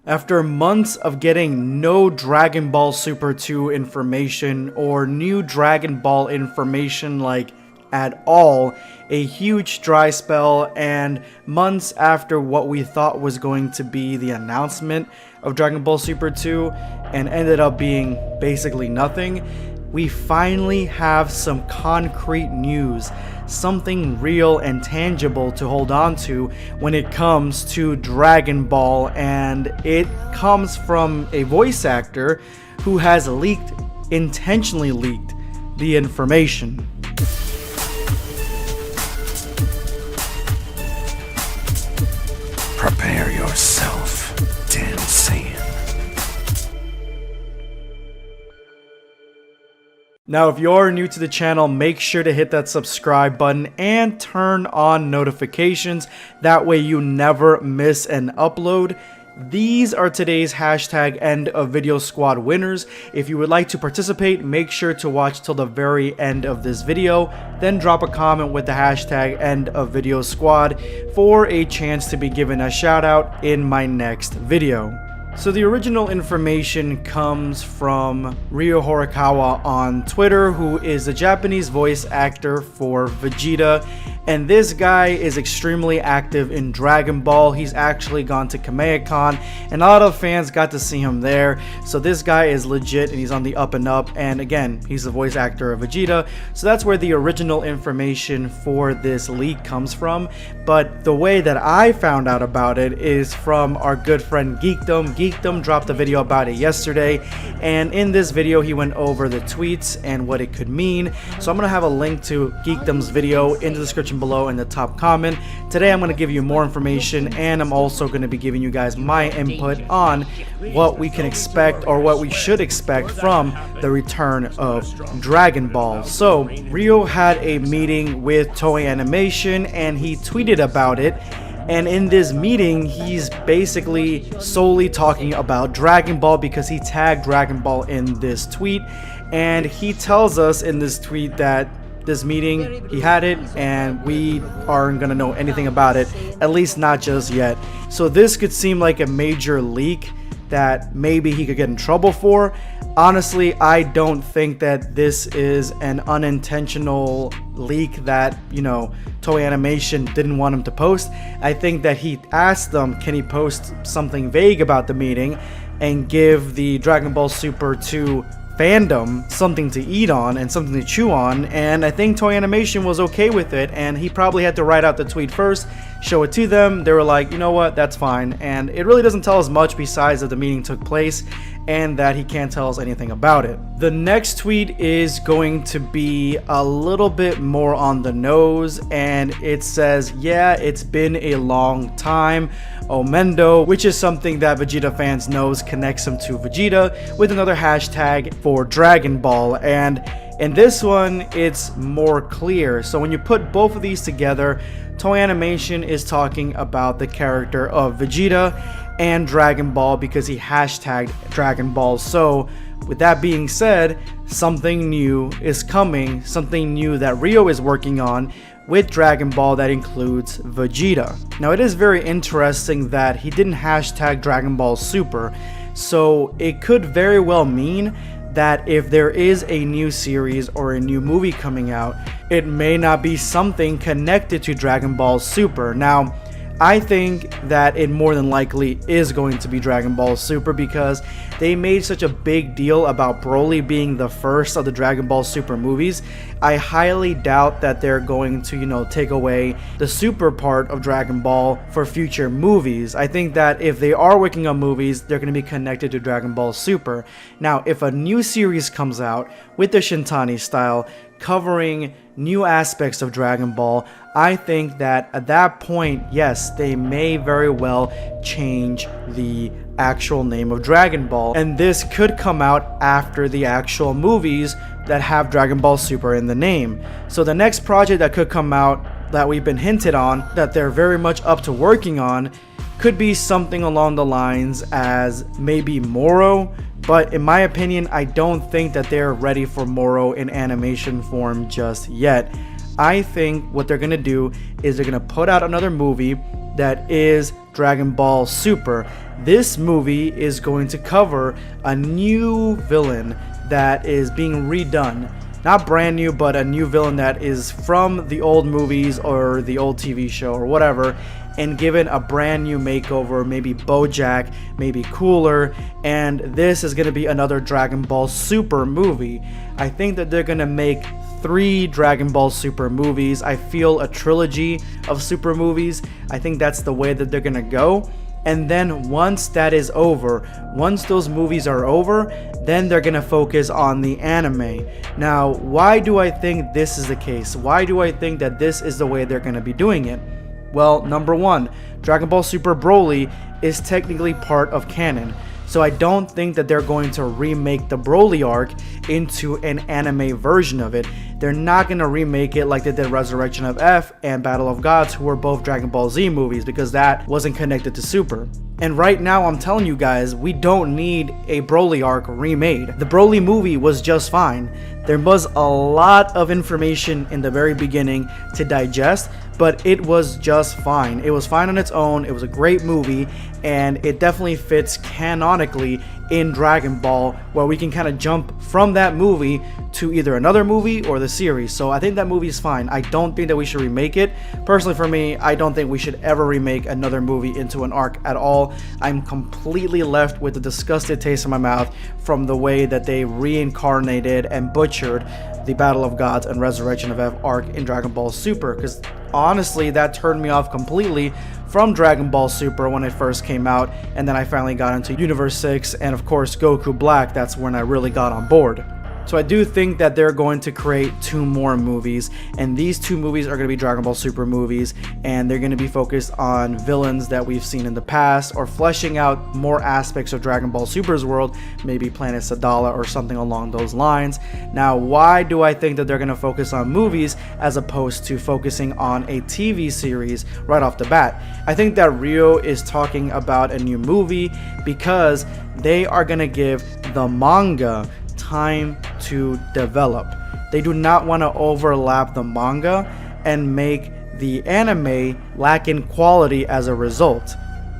After months of getting no Dragon Ball Super 2 information or new Dragon Ball information like at all, a huge dry spell, and months after what we thought was going to be the announcement of Dragon Ball Super 2 and ended up being basically nothing, we finally have some concrete news, something real and tangible to hold on to when it comes to Dragon Ball, and it comes from a voice actor who has intentionally leaked the information. Prepare yourself, Dan Saiyan. Now, if you're new to the channel, make sure to hit that subscribe button and turn on notifications. That way you never miss an upload. These are today's hashtag end of video squad winners. If you would like to participate, make sure to watch till the very end of this video, then drop a comment with the hashtag end of video squad for a chance to be given a shout out in my next video. So the original information comes from Horikawa on Twitter, who is a Japanese voice actor for Vegeta, and this guy is extremely active in Dragon Ball. He's actually gone to Kamehacon, and a lot of fans got to see him there. So this guy is legit, and he's on the up and up, and again, he's the voice actor of Vegeta. So that's where the original information for this leak comes from, but the way that I found out about it is from our good friend Geekdom. Geekdom dropped a video about it yesterday, and in this video he went over the tweets and what it could mean. So I'm going to have a link to Geekdom's video in the description below in the top comment. Today I'm going to give you more information, and I'm also going to be giving you guys my input on what we can expect or what we should expect from the return of Dragon Ball. So Rio had a meeting with Toei Animation and he tweeted about it. And in this meeting, he's basically solely talking about Dragon Ball because he tagged Dragon Ball in this tweet. And he tells us in this tweet that this meeting, he had it, and we aren't gonna know anything about it, at least not just yet. So this could seem like a major leak that maybe he could get in trouble for. Honestly, I don't think that this is an unintentional leak that, you know, Toei Animation didn't want him to post. I think that he asked them, can he post something vague about the meeting and give the Dragon Ball Super 2 fandom something to eat on and something to chew on, and I think Toei Animation was okay with it, and he probably had to write out the tweet first, show it to them. They were like, you know what, that's fine. And it really doesn't tell us much besides that the meeting took place and that he can't tell us anything about it. The next tweet is going to be a little bit more on the nose, and it says, yeah, it's been a long time, Omendo, which is something that Vegeta fans knows connects him to Vegeta, with another hashtag for Dragon Ball. And in this one, it's more clear. So when you put both of these together, Toei Animation is talking about the character of Vegeta and Dragon Ball because he hashtagged Dragon Ball. So with that being said, something new is coming, something new that Rio is working on with Dragon Ball that includes Vegeta. Now it is very interesting that he didn't hashtag Dragon Ball Super, so it could very well mean that if there is a new series or a new movie coming out, it may not be something connected to Dragon Ball Super. Now, I think that it more than likely is going to be Dragon Ball Super because they made such a big deal about Broly being the first of the Dragon Ball Super movies. I highly doubt that they're going to, you know, take away the Super part of Dragon Ball for future movies. I think that if they are working on movies, they're going to be connected to Dragon Ball Super. Now, if a new series comes out with the Shintani style, covering new aspects of Dragon Ball, I think that at that point, yes, they may very well change the actual name of Dragon Ball, and this could come out after the actual movies that have Dragon Ball Super in the name. So the next project that could come out that we've been hinted on, that they're very much up to working on, could be something along the lines as maybe Moro, but in my opinion, I don't think that they're ready for Moro in animation form just yet. I think what they're gonna do is they're gonna put out another movie that is Dragon Ball Super. This movie is going to cover a new villain that is being redone. Not brand new, but a new villain that is from the old movies or the old TV show or whatever, and given a brand new makeover, maybe Bojack, maybe cooler, and this is going to be another Dragon Ball Super movie. I think that they're going to make 3 Dragon Ball Super movies. I feel a trilogy of Super movies. I think that's the way that they're going to go. And then once that is over, once those movies are over, then they're gonna focus on the anime. Now, why do I think this is the case? Why do I think that this is the way they're gonna be doing it? Well, number one, Dragon Ball Super Broly is technically part of canon. So I don't think that they're going to remake the Broly arc into an anime version of it. They're not going to remake it like they did Resurrection of F and Battle of Gods, who were both Dragon Ball Z movies, because that wasn't connected to Super. And right now I'm telling you guys, we don't need a Broly arc remade. The Broly movie was just fine. There was a lot of information in the very beginning to digest, but it was just fine. It was fine on its own. It was a great movie, and it definitely fits canonically in Dragon Ball, where we can kind of jump from that movie to either another movie or the series. So I think that movie is fine. I don't think that we should remake it. Personally, for me, I don't think we should ever remake another movie into an arc at all. I'm completely left with a disgusted taste in my mouth from the way that they reincarnated and butchered the Battle of Gods and Resurrection of F arc in Dragon Ball Super, because honestly that turned me off completely from Dragon Ball Super when it first came out, and then I finally got into Universe 6 and of course Goku Black. That's when I really got on board. So I do think that they're going to create 2 more movies, and these 2 movies are going to be Dragon Ball Super movies, and they're going to be focused on villains that we've seen in the past, or fleshing out more aspects of Dragon Ball Super's world, maybe Planet Sadala or something along those lines. Now, why do I think that they're going to focus on movies as opposed to focusing on a TV series right off the bat? I think that Rio is talking about a new movie because they are going to give the manga time to develop. They do not want to overlap the manga and make the anime lack in quality as a result,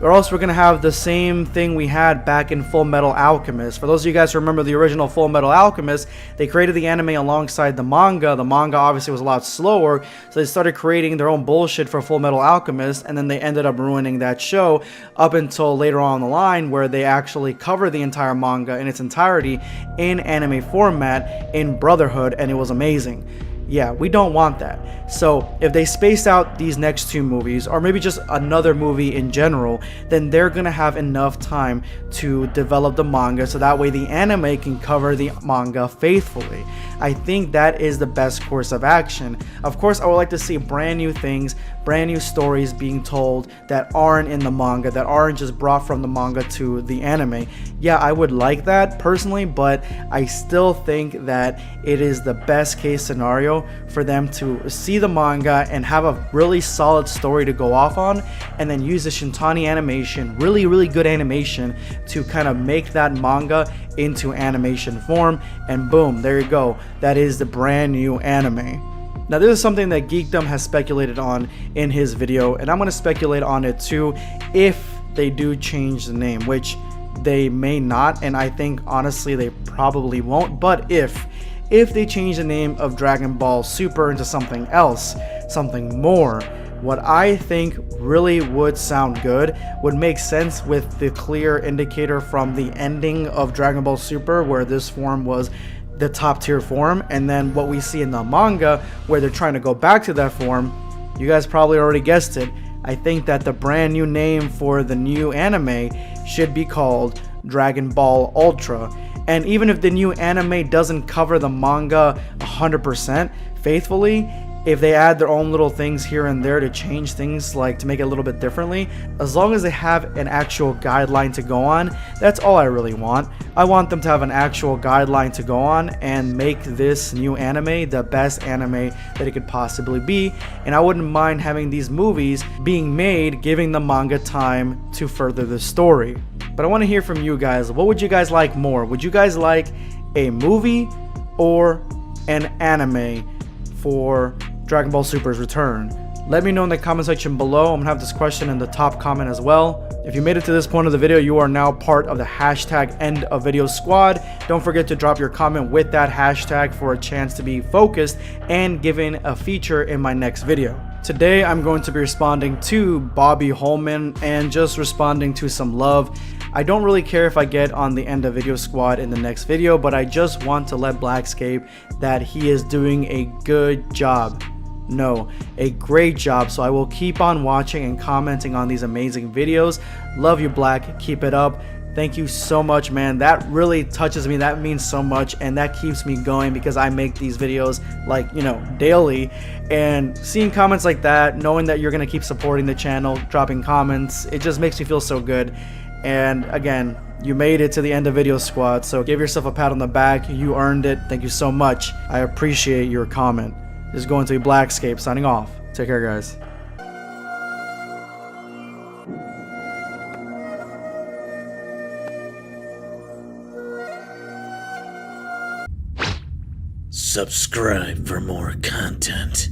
or else we're going to have the same thing we had back in Full Metal Alchemist. For those of you guys who remember the original Full Metal Alchemist, they created the anime alongside the manga. The manga obviously was a lot slower, so they started creating their own bullshit for Full Metal Alchemist, and then they ended up ruining that show up until later on the line, where they actually cover the entire manga in its entirety in anime format in Brotherhood, and it was amazing. Yeah, we don't want that. So if they space out these next 2 movies, or maybe just another movie in general, then they're gonna have enough time to develop the manga, so that way the anime can cover the manga faithfully. I think that is the best course of action. Of course, I would like to see brand new things, brand new stories being told that aren't in the manga, that aren't just brought from the manga to the anime. Yeah, I would like that personally, but I still think that it is the best case scenario for them to see the manga and have a really solid story to go off on, and then use the Shintani animation, really good animation, to kind of make that manga into animation form, and boom, there you go. That is the brand new anime. Now, this is something that Geekdom has speculated on in his video, and I'm going to speculate on it too if they do change the name, which they may not, and I think honestly they probably won't. But if they change the name of Dragon Ball Super into something else, something more, what I think really would sound good, would make sense with the clear indicator from the ending of Dragon Ball Super, where this form was the top tier form, and then what we see in the manga where they're trying to go back to that form. You guys probably already guessed it. I think that the brand new name for the new anime should be called Dragon Ball Ultra. And even if the new anime doesn't cover the manga 100% faithfully, if they add their own little things here and there to change things, like to make it a little bit differently, as long as they have an actual guideline to go on, that's all I really want. I want them to have an actual guideline to go on and make this new anime the best anime that it could possibly be. And I wouldn't mind having these movies being made, giving the manga time to further the story. But I want to hear from you guys. What would you guys like more? Would you guys like a movie or an anime for Dragon Ball Super's return? Let me know in the comment section below. I'm gonna have this question in the top comment as well. If you made it to this point of the video, you are now part of the hashtag end of video squad. Don't forget to drop your comment with that hashtag for a chance to be focused and given a feature in my next video. Today I'm going to be responding to Bobby Holman and just responding to some love. I don't really care if I get on the end of video squad in the next video, but I just want to let BlackScape that he is doing a good job. No, a great job. So I will keep on watching and commenting on these amazing videos. Love you, Black. Keep it up. Thank you so much, man. That really touches me. That means so much, and that keeps me going because I make these videos like, you know, daily. And seeing comments like that, knowing that you're gonna keep supporting the channel, dropping comments, it just makes me feel so good. And again, you made it to the end of video squad, so give yourself a pat on the back. You earned it. Thank you so much. I appreciate your comment. This is going to be BlackScape signing off. Take care, guys. Subscribe for more content.